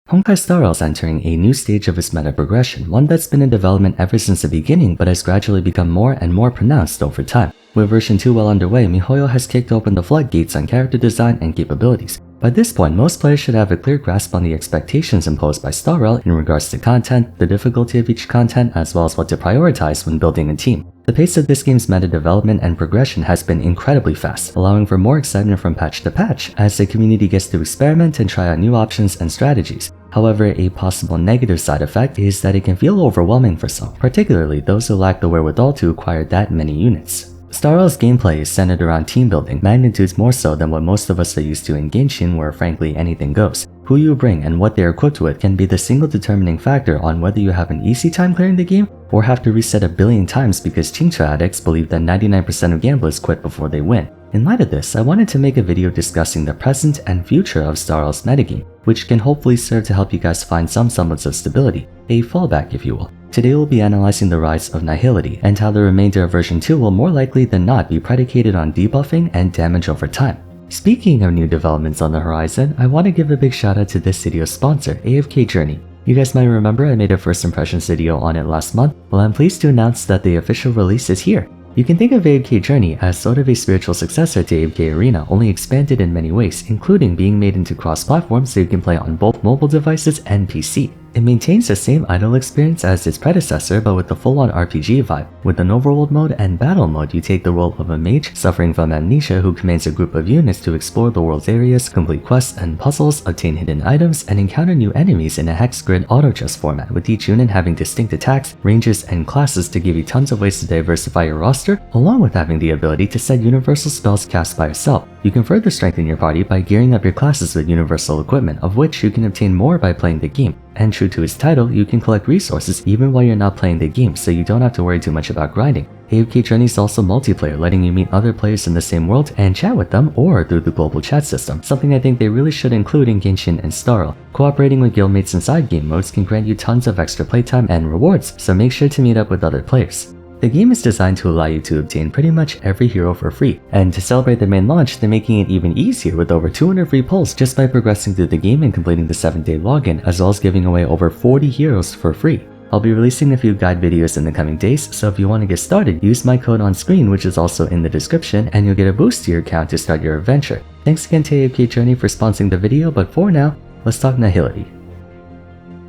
Honkai Star Rail is entering a new stage of its meta progression, one that's been in development ever since the beginning but has gradually become more and more pronounced over time. With version 2 well underway, MiHoYo has kicked open the floodgates on character design and capabilities. By this point, most players should have a clear grasp on the expectations imposed by Star Rail in regards to content, the difficulty of each content, as well as what to prioritize when building a team. The pace of this game's meta development and progression has been incredibly fast, allowing for more excitement from patch to patch as the community gets to experiment and try out new options and strategies. However, a possible negative side effect is that it can feel overwhelming for some, particularly those who lack the wherewithal to acquire that many units. Star Rail's gameplay is centered around team building, magnitudes more so than what most of us are used to in Genshin, where frankly anything goes. Who you bring and what they are equipped with can be the single determining factor on whether you have an easy time clearing the game or have to reset a billion times because Chincha addicts believe that 99% of gamblers quit before they win. In light of this, I wanted to make a video discussing the present and future of Star Rail's metagame, which can hopefully serve to help you guys find some semblance of stability, a fallback if you will. Today we'll be analyzing the rise of Nihility and how the remainder of version 2 will more likely than not be predicated on debuffing and damage over time. Speaking of new developments on the horizon, I want to give a big shout out to this video's sponsor, AFK Journey. You guys might remember I made a first impressions video on it last month. Well, I'm pleased to announce that the official release is here. You can think of AFK Journey as sort of a spiritual successor to AFK Arena, only expanded in many ways, including being made into cross-platform so you can play on both mobile devices and PC. It maintains the same idle experience as its predecessor but with a full-on RPG vibe. With an overworld mode and battle mode, you take the role of a mage suffering from amnesia who commands a group of units to explore the world's areas, complete quests and puzzles, obtain hidden items, and encounter new enemies in a hex grid auto-chess format, with each unit having distinct attacks, ranges, and classes to give you tons of ways to diversify your roster, along with having the ability to set universal spells cast by yourself. You can further strengthen your party by gearing up your classes with universal equipment, of which you can obtain more by playing the game. And true to its title, you can collect resources even while you're not playing the game, so you don't have to worry too much about grinding. AFK Journey is also multiplayer, letting you meet other players in the same world and chat with them or through the global chat system, something I think they really should include in Genshin and Star Rail. Cooperating with guildmates inside game modes can grant you tons of extra playtime and rewards, so make sure to meet up with other players. The game is designed to allow you to obtain pretty much every hero for free, and to celebrate the main launch, they're making it even easier with over 200 free pulls just by progressing through the game and completing the 7-day login, as well as giving away over 40 heroes for free. I'll be releasing a few guide videos in the coming days, so if you want to get started, use my code on screen, which is also in the description, and you'll get a boost to your account to start your adventure. Thanks again to AFK Journey for sponsoring the video, but for now, let's talk Nihility.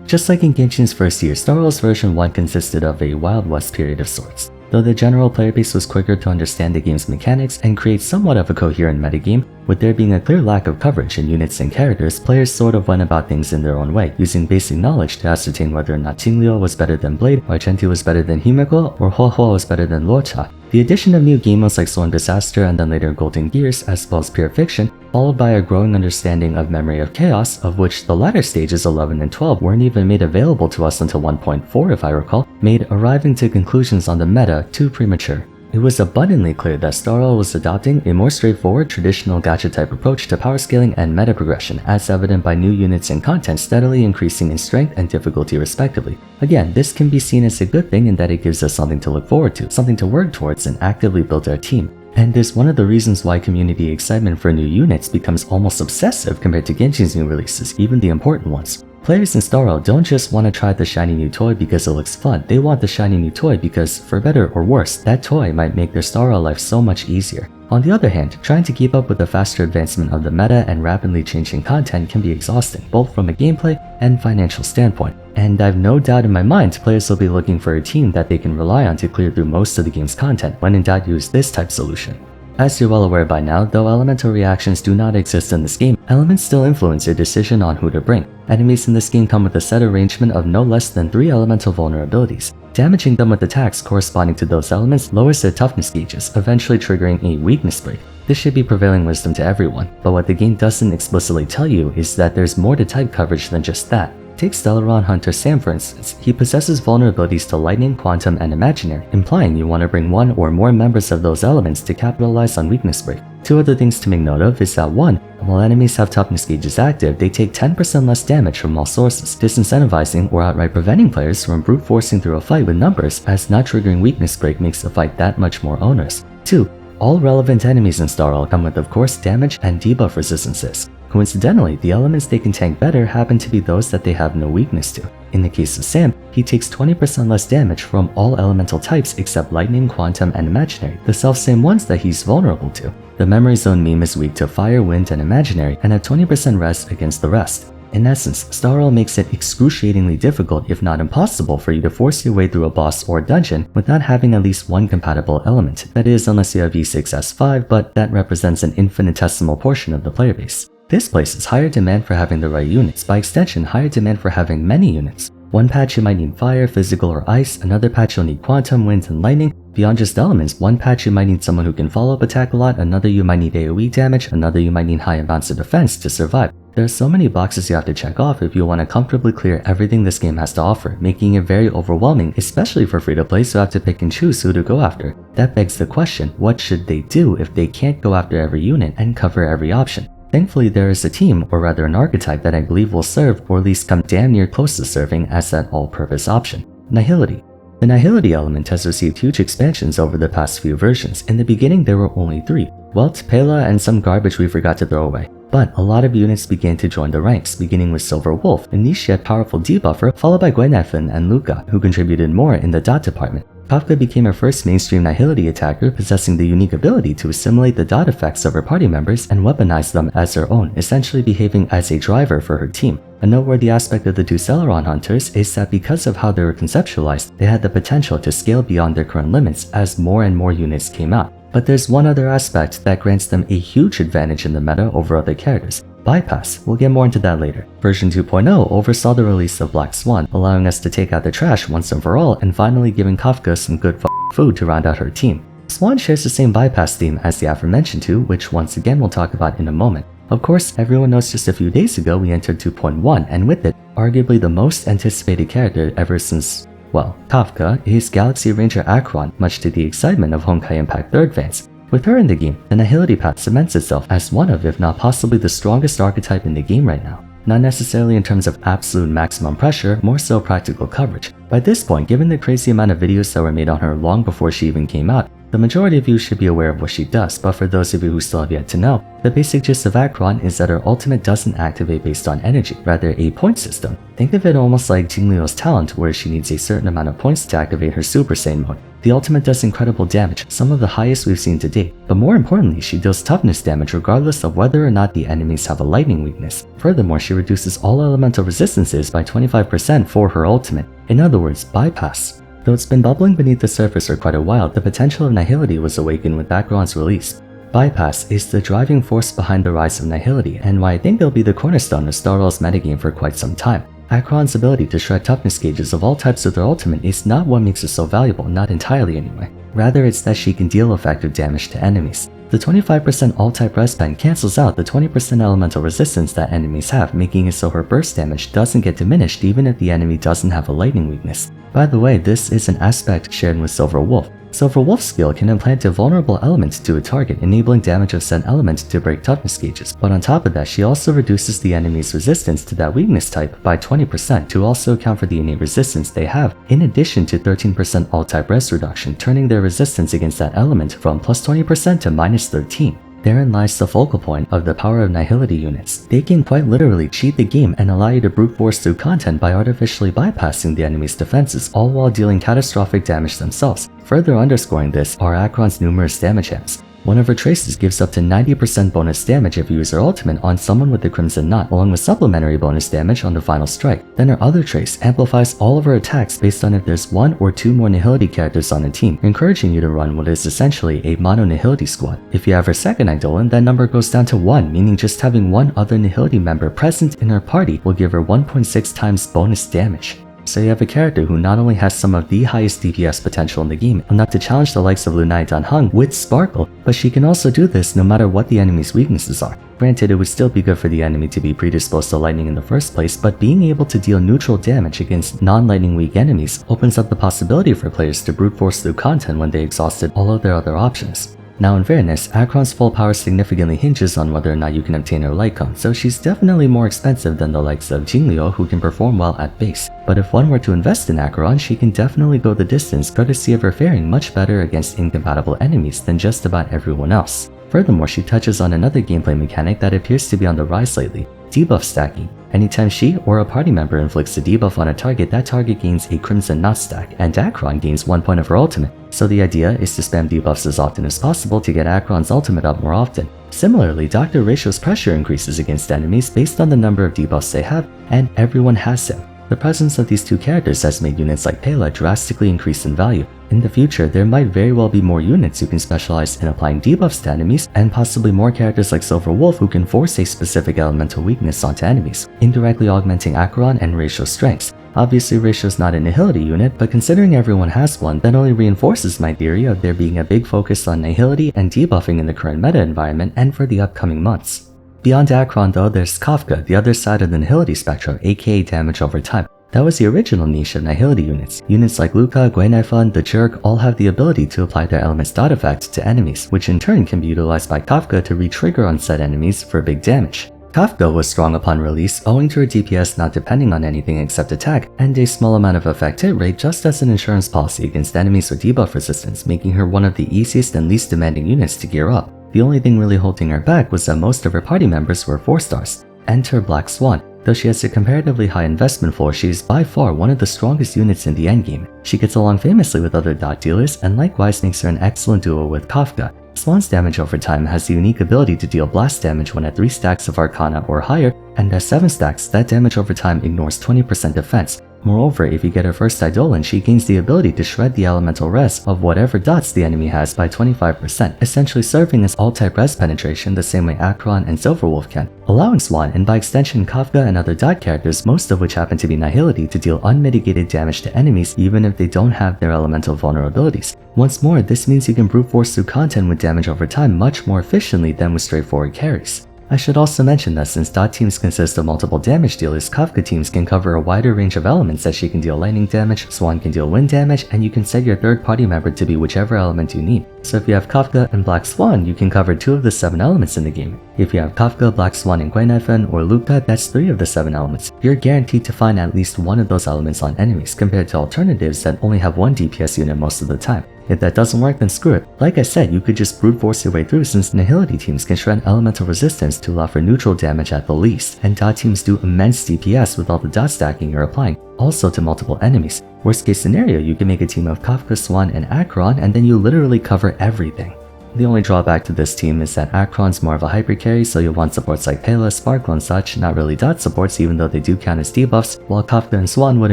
Just like in Genshin's first year, Star Rail's version 1 consisted of a Wild West period of sorts. Though the general player base was quicker to understand the game's mechanics and create somewhat of a coherent metagame, with there being a clear lack of coverage in units and characters, players sort of went about things in their own way, using basic knowledge to ascertain whether or not Qingliu was better than Blade, Argenti was better than Himeko, or Huohuo was better than Luocha. The addition of new game modes like Sworn Disaster and then later Golden Gears, as well as Pure Fiction, followed by a growing understanding of Memory of Chaos, of which the latter stages 11 and 12 weren't even made available to us until 1.4 if I recall, made arriving to conclusions on the meta too premature. It was abundantly clear that Star Rail was adopting a more straightforward, traditional gacha-type approach to power scaling and meta progression, as evident by new units and content steadily increasing in strength and difficulty respectively. Again, this can be seen as a good thing in that it gives us something to look forward to, something to work towards, and actively build our team. And is one of the reasons why community excitement for new units becomes almost obsessive compared to Genshin's new releases, even the important ones. Players in Star Rail don't just want to try the shiny new toy because it looks fun, they want the shiny new toy because, for better or worse, that toy might make their Star Rail life so much easier. On the other hand, trying to keep up with the faster advancement of the meta and rapidly changing content can be exhausting, both from a gameplay and financial standpoint. And I've no doubt in my mind players will be looking for a team that they can rely on to clear through most of the game's content. When in doubt, use this type solution. As you're well aware by now, though elemental reactions do not exist in this game, elements still influence your decision on who to bring. Enemies in this game come with a set arrangement of no less than 3 elemental vulnerabilities. Damaging them with attacks corresponding to those elements lowers their toughness gauges, eventually triggering a weakness break. This should be prevailing wisdom to everyone, but what the game doesn't explicitly tell you is that there's more to type coverage than just that. Take Stellaron Hunter Sam for instance. He possesses vulnerabilities to lightning, quantum, and imaginary, implying you want to bring one or more members of those elements to capitalize on weakness break. Two other things to make note of is that 1. While enemies have toughness gauges active, they take 10% less damage from all sources, disincentivizing or outright preventing players from brute forcing through a fight with numbers, as not triggering weakness break makes the fight that much more onerous. 2. All relevant enemies in Star Rail come with, of course, damage and debuff resistances. Coincidentally, the elements they can tank better happen to be those that they have no weakness to. In the case of Sam, he takes 20% less damage from all elemental types except lightning, quantum, and imaginary, the self-same ones that he's vulnerable to. The memory zone meme is weak to fire, wind, and imaginary, and at 20% rest against the rest. In essence, Star Rail makes it excruciatingly difficult, if not impossible, for you to force your way through a boss or dungeon without having at least one compatible element. That is, unless you have E6S5, but that represents an infinitesimal portion of the player base. This places higher demand for having the right units, by extension higher demand for having many units. One patch you might need fire, physical, or ice, another patch you'll need quantum, wind, and lightning. Beyond just elements, one patch you might need someone who can follow-up attack a lot, another you might need AoE damage, another you might need high amounts of defense to survive. There are so many boxes you have to check off if you want to comfortably clear everything this game has to offer, making it very overwhelming, especially for free-to-plays who have to pick and choose who to go after. That begs the question, what should they do if they can't go after every unit and cover every option? Thankfully, there is a team, or rather an archetype, that I believe will serve, or at least come damn near close to serving, as that all-purpose option. Nihility. The Nihility element has received huge expansions over the past few versions. In the beginning, there were only 3. Welt, Pela, and some garbage we forgot to throw away. But a lot of units began to join the ranks, beginning with Silver Wolf, a niche yet powerful debuffer, followed by Gwenethan and Luca, who contributed more in the dot department. Kafka became her first mainstream Nihility attacker, possessing the unique ability to assimilate the dot effects of her party members and weaponize them as her own, essentially behaving as a driver for her team. A noteworthy aspect of the 2 Celeron hunters is that because of how they were conceptualized, they had the potential to scale beyond their current limits as more and more units came out. But there's one other aspect that grants them a huge advantage in the meta over other characters. Bypass. We'll get more into that later. Version 2.0 oversaw the release of Black Swan, allowing us to take out the trash once and for all, and finally giving Kafka some good food to round out her team. Swan shares the same bypass theme as the aforementioned 2, which once again we'll talk about in a moment. Of course, everyone knows just a few days ago we entered 2.1, and with it, arguably the most anticipated character ever since, well, Kafka, is Galaxy Ranger Acheron, much to the excitement of Honkai Impact 3rd fans. With her in the game, the Nihility path cements itself as one of, if not possibly the strongest archetype in the game right now. Not necessarily in terms of absolute maximum pressure, more so practical coverage. By this point, given the crazy amount of videos that were made on her long before she even came out, the majority of you should be aware of what she does, but for those of you who still have yet to know, the basic gist of Acheron is that her ultimate doesn't activate based on energy, rather a point system. Think of it almost like Jinglio's talent, where she needs a certain amount of points to activate her Super Saiyan mode. The ultimate does incredible damage, some of the highest we've seen to date, but more importantly, she deals toughness damage regardless of whether or not the enemies have a lightning weakness. Furthermore, she reduces all elemental resistances by 25% for her ultimate. In other words, bypass. Though it's been bubbling beneath the surface for quite a while, the potential of Nihility was awakened with Acheron's release. Bypass is the driving force behind the rise of Nihility, and why I think they'll be the cornerstone of Star Rail's metagame for quite some time. Acheron's ability to shred toughness gauges of all types with her ultimate is not what makes her so valuable, not entirely anyway. Rather, it's that she can deal effective damage to enemies. The 25% all-type res pen cancels out the 20% elemental resistance that enemies have, making it so her burst damage doesn't get diminished even if the enemy doesn't have a lightning weakness. By the way, this is an aspect shared with Silver Wolf. Silver Wolf's skill can implant a vulnerable element to a target, enabling damage of said element to break toughness gauges. But on top of that, she also reduces the enemy's resistance to that weakness type by 20% to also account for the innate resistance they have, in addition to 13% all-type res reduction, turning their resistance against that element from plus 20% to minus 13. Therein lies the focal point of the power of Nihility units. They can quite literally cheat the game and allow you to brute force through content by artificially bypassing the enemy's defenses, all while dealing catastrophic damage themselves. Further underscoring this are Acheron's numerous damage amps. One of her traces gives up to 90% bonus damage if you use her ultimate on someone with the Crimson Knot, along with supplementary bonus damage on the final strike. Then her other trace amplifies all of her attacks based on if there's 1 or 2 more Nihility characters on a team, encouraging you to run what is essentially a mono Nihility squad. If you have her second Eidolon, that number goes down to 1, meaning just having one other Nihility member present in her party will give her 1.6 times bonus damage. So you have a character who not only has some of the highest DPS potential in the game, enough to challenge the likes of Lunai Danheng with Sparkle, but she can also do this no matter what the enemy's weaknesses are. Granted, it would still be good for the enemy to be predisposed to lightning in the first place, but being able to deal neutral damage against non-lightning weak enemies opens up the possibility for players to brute force through content when they exhausted all of their other options. Now in fairness, Acheron's full power significantly hinges on whether or not you can obtain her light cone, so she's definitely more expensive than the likes of Jinglio, who can perform well at base. But if one were to invest in Acheron, she can definitely go the distance courtesy of her faring much better against incompatible enemies than just about everyone else. Furthermore, she touches on another gameplay mechanic that appears to be on the rise lately, debuff stacking. Anytime she or a party member inflicts a debuff on a target, that target gains a Crimson Knot stack, and Acheron gains 1 point of her ultimate. So the idea is to spam debuffs as often as possible to get Acheron's ultimate up more often. Similarly, Dr. Ratio's pressure increases against enemies based on the number of debuffs they have, and everyone has him. The presence of these two characters has made units like Pela drastically increase in value. In the future, there might very well be more units who can specialize in applying debuffs to enemies, and possibly more characters like Silver Wolf who can force a specific elemental weakness onto enemies, indirectly augmenting Acheron and Ratio's strengths. Obviously, Ratio's not a Nihility unit, but considering everyone has one, that only reinforces my theory of there being a big focus on Nihility and debuffing in the current meta environment and for the upcoming months. Beyond Acheron though, there's Kafka, the other side of the Nihility spectrum, aka damage over time. That was the original niche of Nihility units. Units like Luca, Gwenaifan, the Jerk all have the ability to apply their element's dot effect to enemies, which in turn can be utilized by Kafka to re-trigger on said enemies for big damage. Kafka was strong upon release owing to her DPS not depending on anything except attack, and a small amount of effect hit rate just as an insurance policy against enemies with debuff resistance, making her one of the easiest and least demanding units to gear up. The only thing really holding her back was that most of her party members were 4 stars. Enter Black Swan. Though she has a comparatively high investment floor, she is by far one of the strongest units in the endgame. She gets along famously with other dot dealers and likewise makes her an excellent duo with Kafka. Swan's damage over time has the unique ability to deal blast damage when at 3 stacks of Arcana or higher, and at 7 stacks, that damage over time ignores 20% defense. Moreover, if you get her first Eidolon, she gains the ability to shred the elemental res of whatever dots the enemy has by 25%, essentially serving as all-type res penetration the same way Acheron and Silverwolf can, allowing Swan, and by extension Kafka and other dot characters, most of which happen to be Nihility, to deal unmitigated damage to enemies even if they don't have their elemental vulnerabilities. Once more, this means you can brute force through content with damage over time much more efficiently than with straightforward carries. I should also mention that since dot teams consist of multiple damage dealers, Kafka teams can cover a wider range of elements, as she can deal lightning damage, Swan can deal wind damage, and you can set your third party member to be whichever element you need. So if you have Kafka and Black Swan, you can cover 2 of the 7 elements in the game. If you have Kafka, Black Swan, and Gwenaifan or Luca, that's 3 of the 7 elements. You're guaranteed to find at least one of those elements on enemies, compared to alternatives that only have 1 DPS unit most of the time. If that doesn't work, then screw it. Like I said, you could just brute force your way through, since Nihility teams can shred elemental resistance to allow for neutral damage at the least, and dot teams do immense DPS with all the dot stacking you're applying, also to multiple enemies. Worst case scenario, you can make a team of Kafka, Swan, and Acheron, and then you literally cover everything. The only drawback to this team is that Acheron's more of a hyper carry, so you'll want supports like Pela, Sparkle, and such, not really dot supports even though they do count as debuffs, while Kafka and Swan would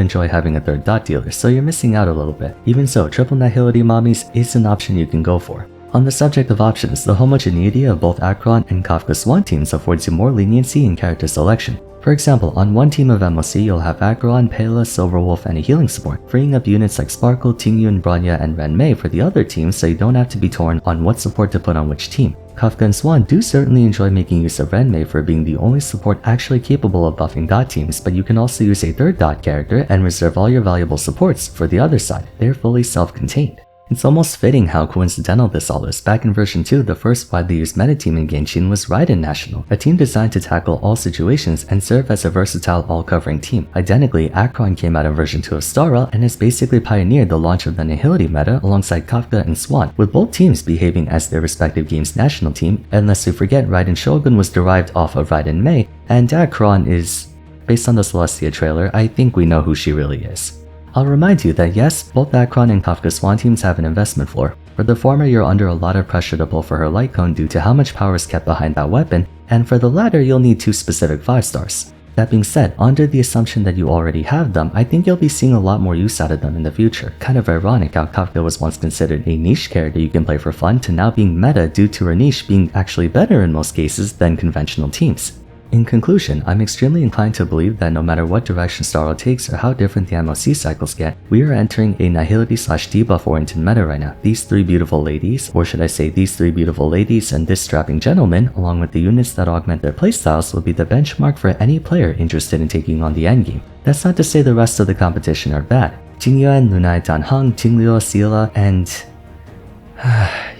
enjoy having a third dot dealer, so you're missing out a little bit. Even so, triple Nihility mommies is an option you can go for. On the subject of options, the homogeneity of both Acheron and Kafka Swan teams affords you more leniency in character selection. For example, on one team of MOC, you'll have Acheron, Pela, Silverwolf, and a healing support, freeing up units like Sparkle, Tingyun, Bronya, and Renmei for the other teams, so you don't have to be torn on what support to put on which team. Kafka and Swan do certainly enjoy making use of Renmei for being the only support actually capable of buffing dot teams, but you can also use a third dot character and reserve all your valuable supports for the other side. They're fully self-contained. It's almost fitting how coincidental this all is. Back in version 2, the first widely used meta team in Genshin was Raiden National, a team designed to tackle all situations and serve as a versatile all-covering team. Identically, Acheron came out in version 2 of Starra and has basically pioneered the launch of the Nihility meta alongside Kafka and Swan, with both teams behaving as their respective game's national team, unless we forget Raiden Shogun was derived off of Raiden Mei, and Acheron is... based on the Celestia trailer, I think we know who she really is. I'll remind you that yes, both Acheron and Kafka Swan teams have an investment floor. For the former, you're under a lot of pressure to pull for her light cone due to how much power is kept behind that weapon, and for the latter, you'll need 2 specific 5 stars. That being said, under the assumption that you already have them, I think you'll be seeing a lot more use out of them in the future. Kind of ironic how Kafka was once considered a niche character you can play for fun to now being meta due to her niche being actually better in most cases than conventional teams. In conclusion, I'm extremely inclined to believe that no matter what direction Starro takes or how different the MOC cycles get, we are entering a Nihility/debuff oriented meta right now. These 3 beautiful ladies, or should I say these 3 beautiful ladies and this strapping gentleman, along with the units that augment their playstyles, will be the benchmark for any player interested in taking on the endgame. That's not to say the rest of the competition are bad. Jingyuan, Lunai Danheng, Jingliu, Sila, and...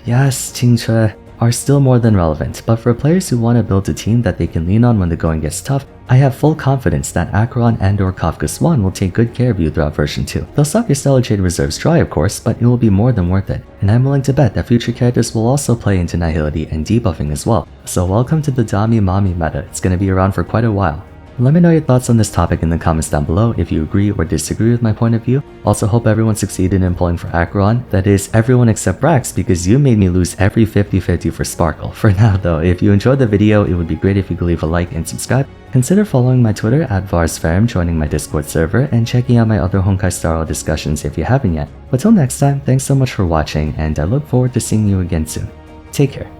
yes, Qingque. are still more than relevant, but for players who want to build a team that they can lean on when the going gets tough, I have full confidence that Acheron and/or Kafka Swan will take good care of you throughout version 2. They'll suck your Stellar Jade reserves dry of course, but it will be more than worth it, and I'm willing to bet that future characters will also play into Nihility and debuffing as well. So welcome to the Dami Mami meta, it's gonna be around for quite a while. Let me know your thoughts on this topic in the comments down below if you agree or disagree with my point of view. Also hope everyone succeeded in pulling for Acheron, that is, everyone except Brax, because you made me lose every 50-50 for Sparkle. For now though, if you enjoyed the video, it would be great if you could leave a like and subscribe. Consider following my Twitter at Vars, joining my Discord server, and checking out my other Honkai Star Rail discussions if you haven't yet. But till next time, thanks so much for watching, and I look forward to seeing you again soon. Take care.